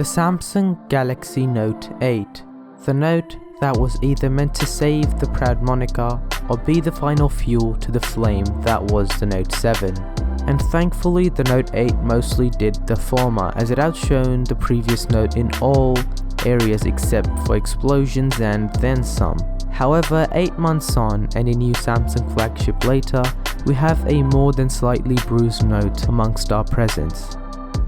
the Samsung Galaxy Note 8. The Note that was either meant to save the proud moniker or be the final fuel to the flame that was the Note 7. And thankfully the Note 8 mostly did the former, as it outshone the previous Note in all areas except for explosions and then some. However, 8 months on and a new Samsung flagship later, we have a more than slightly bruised Note amongst our presents.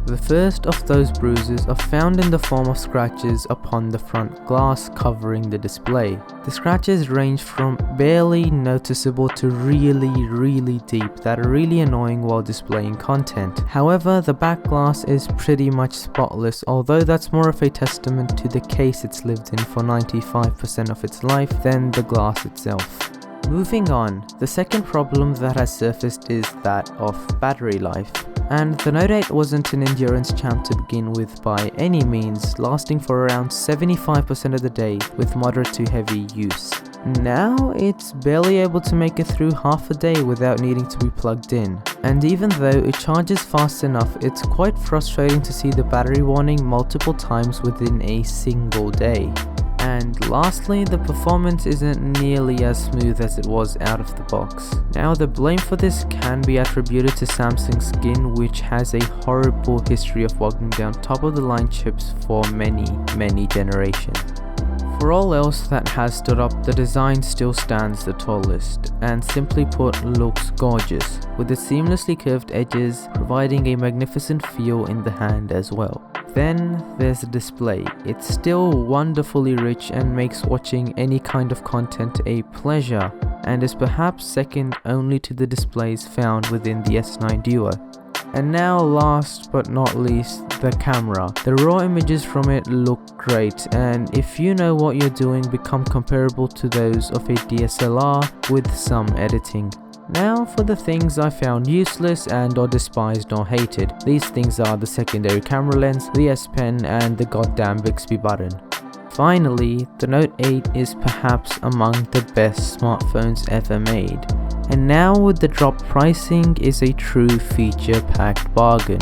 The first of those bruises are found in the form of scratches upon the front glass covering the display. The scratches range from barely noticeable to really deep that are really annoying while displaying content. However, the back glass is pretty much spotless, although that's more of a testament to the case it's lived in for 95% of its life than the glass itself. Moving on, the second problem that has surfaced is that of battery life. And the Note 8 wasn't an endurance champ to begin with by any means, lasting for around 75% of the day with moderate to heavy use. Now it's barely able to make it through half a day without needing to be plugged in. And even though it charges fast enough, it's quite frustrating to see the battery warning multiple times within a single day. And lastly, the performance isn't nearly as smooth as it was out of the box. Now the blame for this can be attributed to Samsung's skin, which has a horrible history of bogging down top of the line chips for many generations. For all else that has stood up, the design still stands the tallest, and simply put looks gorgeous, with its seamlessly curved edges providing a magnificent feel in the hand as well. Then there's the display. It's still wonderfully rich and makes watching any kind of content a pleasure, and is perhaps second only to the displays found within the S9 Duo. And now last but not least, the camera. The raw images from it look great, and if you know what you're doing, become comparable to those of a DSLR with some editing. Now for the things I found useless and or despised or hated. These things are the secondary camera lens, the S Pen, and the goddamn Bixby button. Finally, the Note 8 is perhaps among the best smartphones ever made. And now with the drop pricing is a true feature-packed bargain.